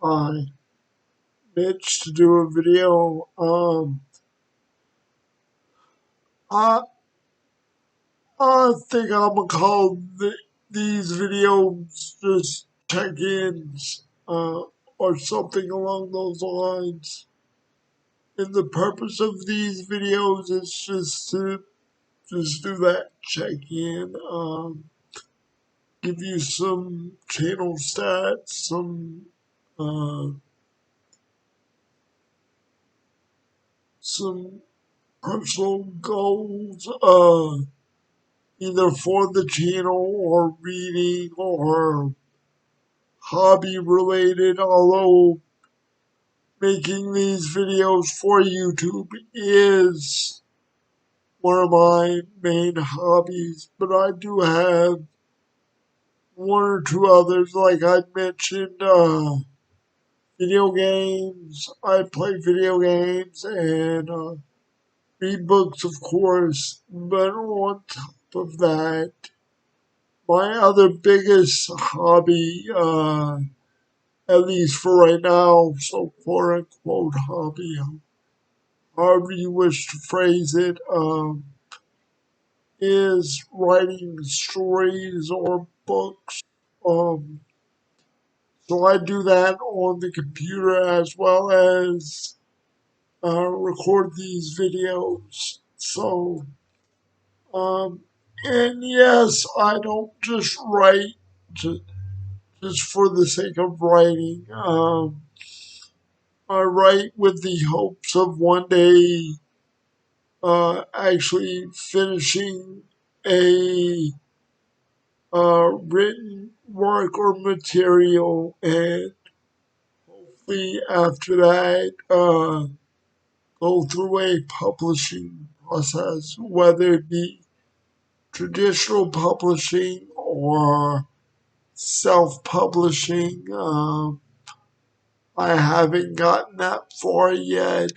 I Mitch to do a video. I I think I'm gonna call these videos just check-ins, or something along those lines. And the purpose of these videos is just to just do that check-in, give you some channel stats, uh, some personal goals, either for the channel or reading or hobby related, although making these videos for YouTube is one of my main hobbies, but I do have one or two others, like I mentioned, video games. I play video games and read books, of course, but on top of that, my other biggest hobby, at least for right now, so quote unquote hobby, however you wish to phrase it, is writing stories or books. Um, so I do that on the computer as well as record these videos. Um, and yes, I don't just write just for the sake of writing. I write with the hopes of one day actually finishing a written work or material, and hopefully after that, go through a publishing process, whether it be traditional publishing or self publishing. I haven't gotten that far yet.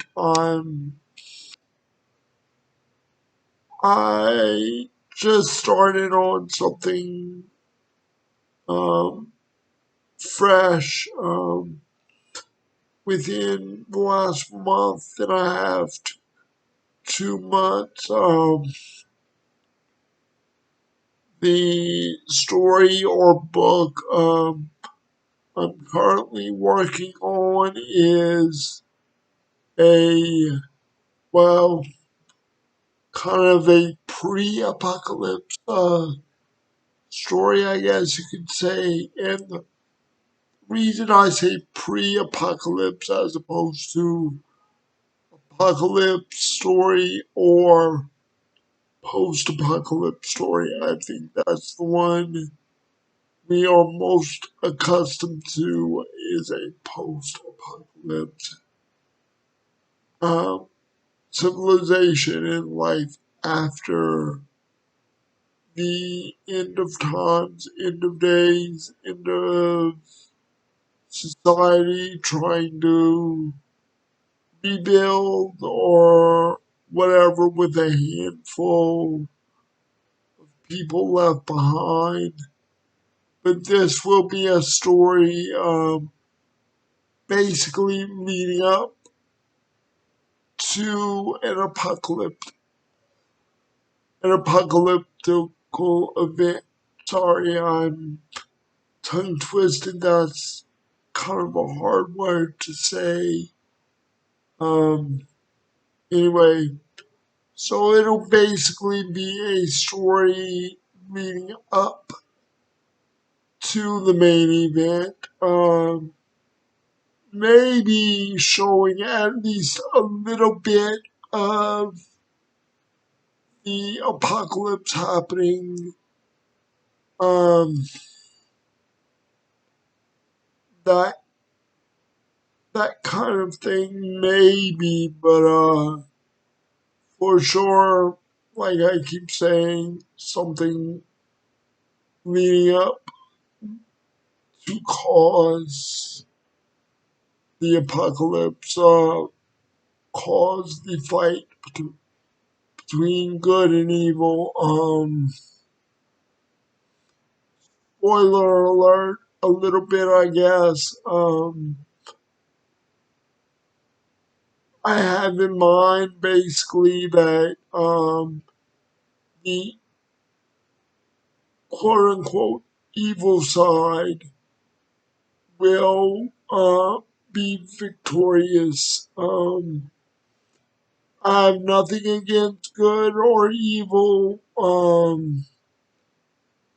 I just started on something um, fresh within the last month and a half, 2 months. The story or book I'm currently working on is a, well, kind of a pre-apocalypse story, I guess you could say. And the reason I say pre-apocalypse as opposed to apocalypse story or post-apocalypse story, I think that's the one we are most accustomed to, is a post-apocalypse um, civilization and life after the end of times, end of days, end of society, trying to rebuild or whatever with a handful of people left behind. But this will be a story basically leading up to an apocalyptical event. Sorry, I'm tongue twisted. That's kind of a hard word to say. Um, anyway, so it'll basically be a story leading up to the main event. Maybe showing at least a little bit of the apocalypse happening. Um, that that kind of thing, maybe, but for sure, like I keep saying, something leading up to cause the apocalypse, cause the fight between good and evil. Spoiler alert, a little bit, I guess. I have in mind basically that the quote unquote evil side will be victorious. I have nothing against good or evil.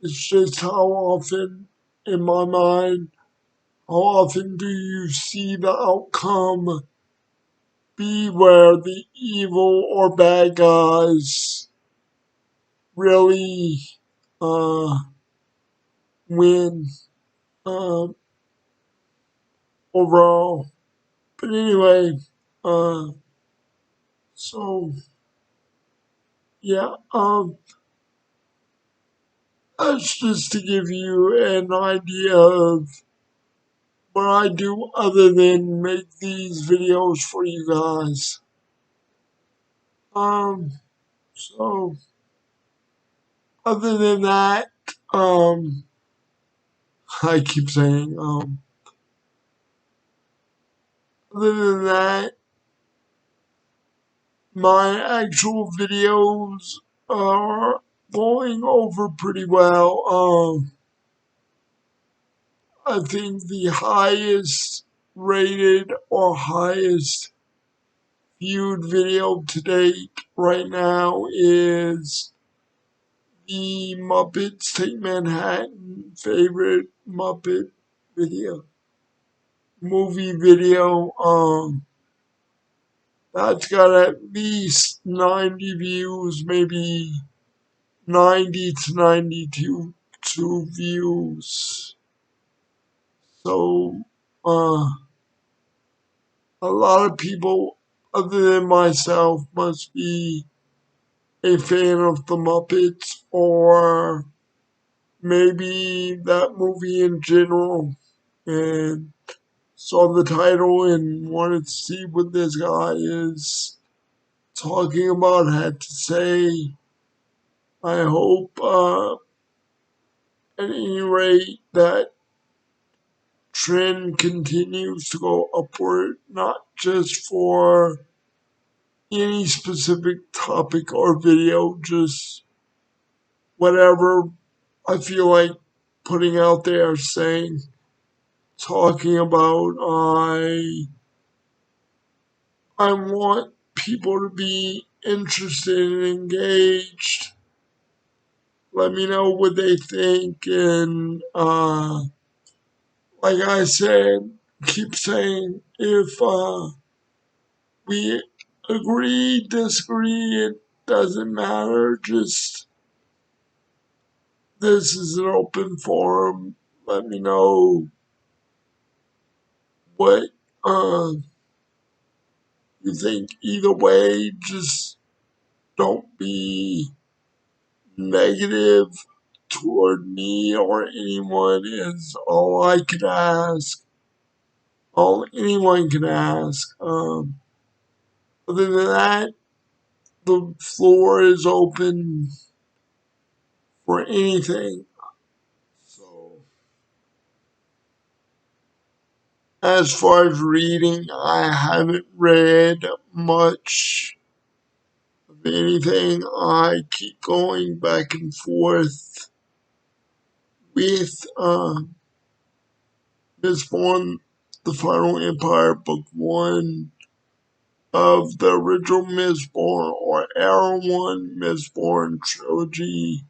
It's just how often, in my mind, how often do you see the outcome be where the evil or bad guys really uh, win um, overall? But anyway, uh, so yeah, that's just to give you an idea of what I do other than make these videos for you guys. Um, so other than that, um, I keep saying, other than that, my actual videos are going over pretty well. I think the highest rated or highest viewed video to date right now is the Muppets Take Manhattan favorite Muppet video, movie video. That's got at least 90 views, maybe 90 to 92 views. So, a lot of people other than myself must be a fan of the Muppets or maybe that movie in general and saw the title and wanted to see what this guy is talking about, had to say. I hope at any rate that trend continues to go upward, not just for any specific topic or video, just whatever I feel like putting out there, saying, talking about. I want people to be interested and engaged. Let me know what they think, and like I said, keep saying if we agree, disagree, it doesn't matter. Just this is an open forum. Let me know what uh, you think. Either way, just don't be negative toward me or anyone. Is all I can ask. All anyone can ask. Other than that, the floor is open for anything. So, as far as reading, I haven't read much of anything. I keep going back and forth with Mistborn, The Final Empire, Book 1 of the original Mistborn or Era 1 Mistborn trilogy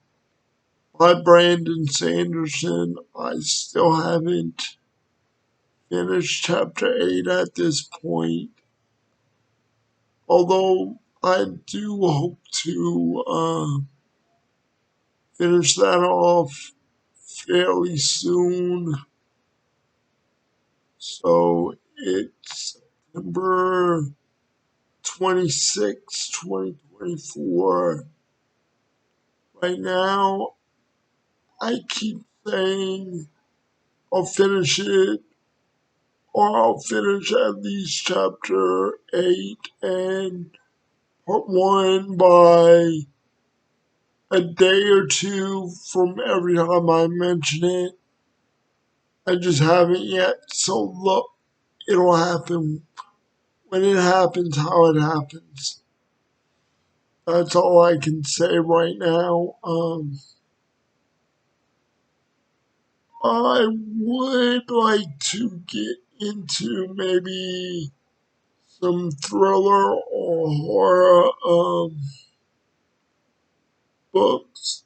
by Brandon Sanderson. I still haven't finished chapter 8 at this point, although I do hope to finish that off fairly soon. So it's September 26, 2024. Right now, I keep saying I'll finish it, or I'll finish at least chapter 8 and part 1 by a day or two from every time I mention it. I just haven't yet, so look, it'll happen when it happens, how it happens. That's all I can say right now. I would like to get into maybe some thriller or horror books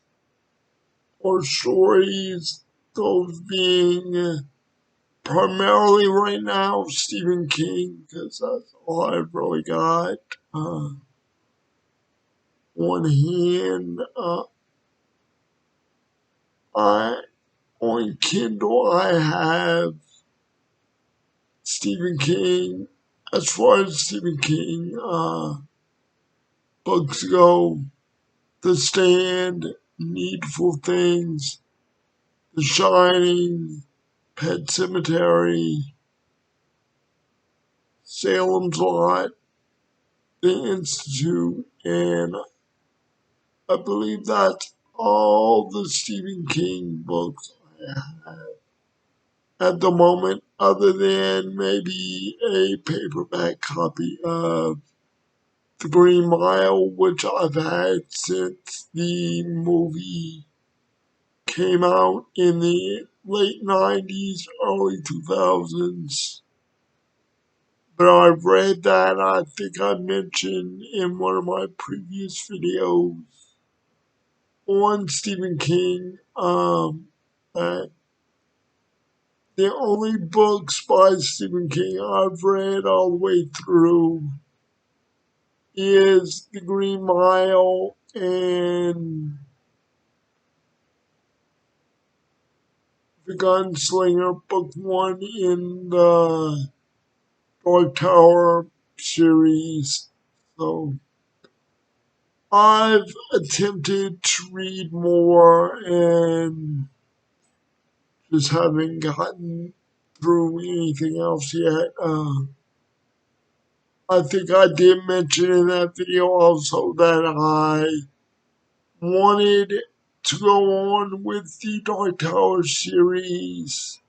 or stories, those being primarily right now Stephen King, because that's all I've really got on hand. I on Kindle I have Stephen King. As far as Stephen King books go, The Stand, Needful Things, The Shining, Pet Cemetery, Salem's Lot, The Institute, and I believe that's all the Stephen King books I have at the moment, other than maybe a paperback copy of The Green Mile, which I've had since the movie came out in the late 90s, early 2000s. But I've read that, I think I mentioned in one of my previous videos on Stephen King, that the only books by Stephen King I've read all the way through is The Green Mile and The Gunslinger, book one in the Dark Tower series. So I've attempted to read more and just haven't gotten through anything else yet. I think I did mention in that video also that I wanted to go on with the Dark Tower series,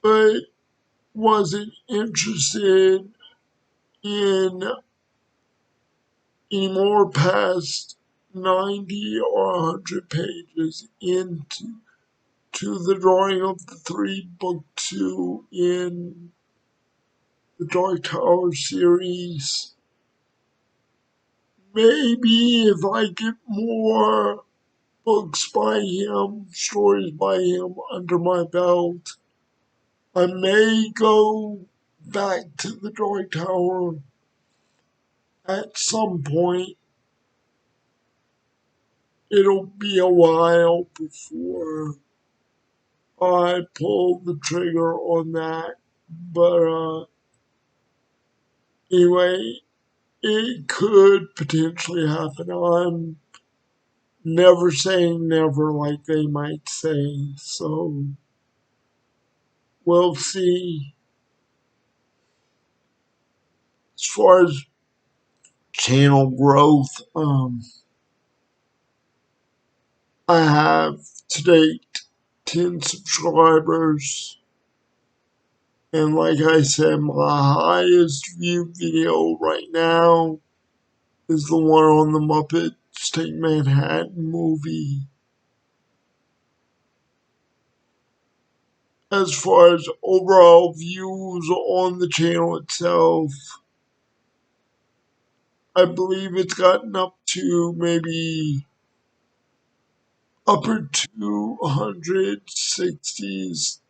but wasn't interested in any more past 90 or 100 pages into the drawing of the three book two in the Dark Tower series. Maybe if I get more books by him, stories by him under my belt, I may go back to the Dark Tower at some point. It'll be a while before I pull the trigger on that. But anyway, it could potentially happen. I'm never saying never, like they might say. So we'll see. As far as channel growth, I have to date 10 subscribers. And like I said, my highest viewed video right now is the one on the Muppets Take Manhattan movie. As far as overall views on the channel itself, I believe it's gotten up to maybe upper 260s,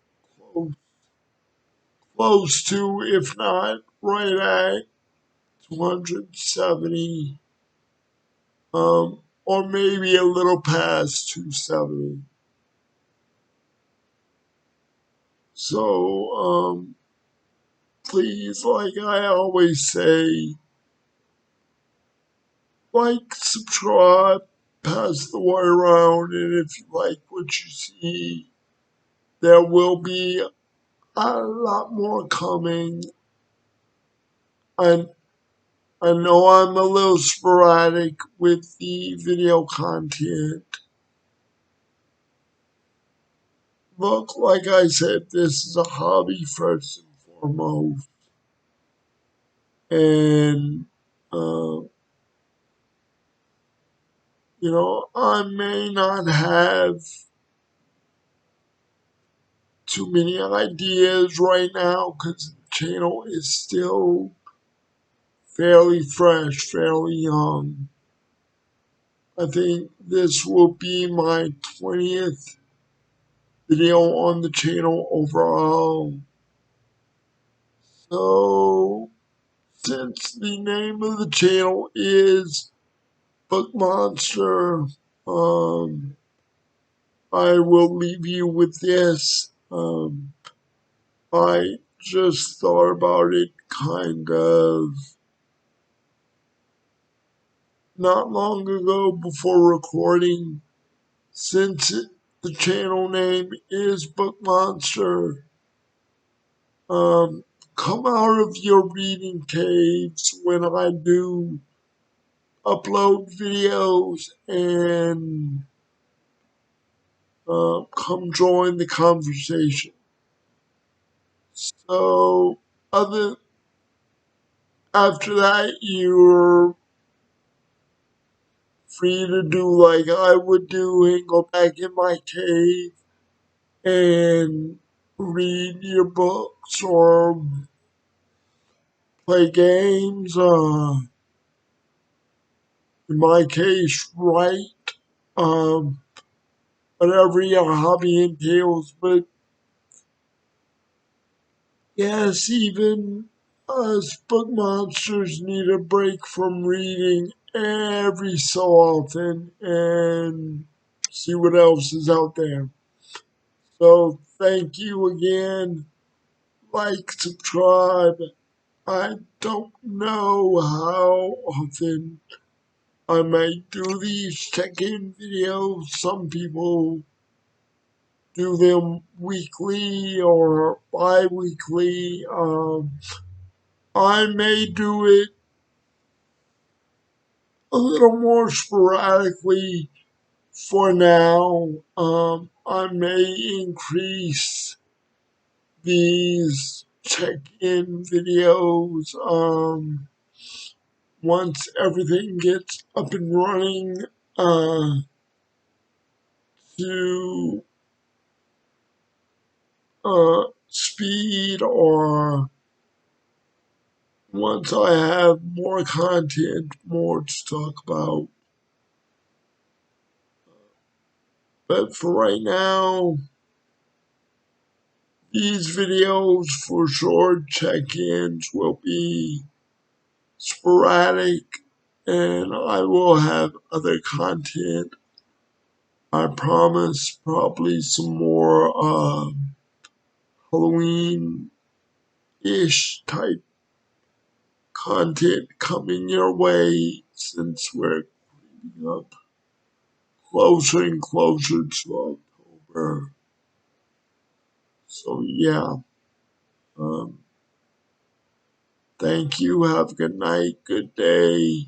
close to, if not right at 270, or maybe a little past 270. So, please, like I always say, like, subscribe, pass the word around, and if you like what you see, there will be a lot more coming. I I know I'm a little sporadic with the video content. Look, like I said, this is a hobby first and foremost. And, uh, I may not have too many ideas right now because the channel is still fairly fresh, fairly young. I think this will be my 20th video on the channel overall. So, since the name of the channel is Book Monster, I will leave you with this. I just thought about it kind of not long ago before recording. Since the channel name is Book Monster, come out of your reading caves when I do upload videos and come join the conversation. So, other after that, you're free to do like I would do and go back in my cave and read your books or play games. In my case, write. Um, whatever your hobby entails. But yes, even us book monsters need a break from reading every so often and see what else is out there. So thank you again. Like, subscribe. I don't know how often I might do these check-in videos. Some people do them weekly or bi-weekly. I may do it a little more sporadically for now. I may increase these check-in videos once everything gets up and running uh, to speed, or once I have more content, more to talk about. But for right now, these videos for short check-ins will be sporadic, and I will have other content. I promise probably some more Halloween-ish type content coming your way since we're creeping up closer and closer to October. So yeah, um, thank you. Have a good night, good day.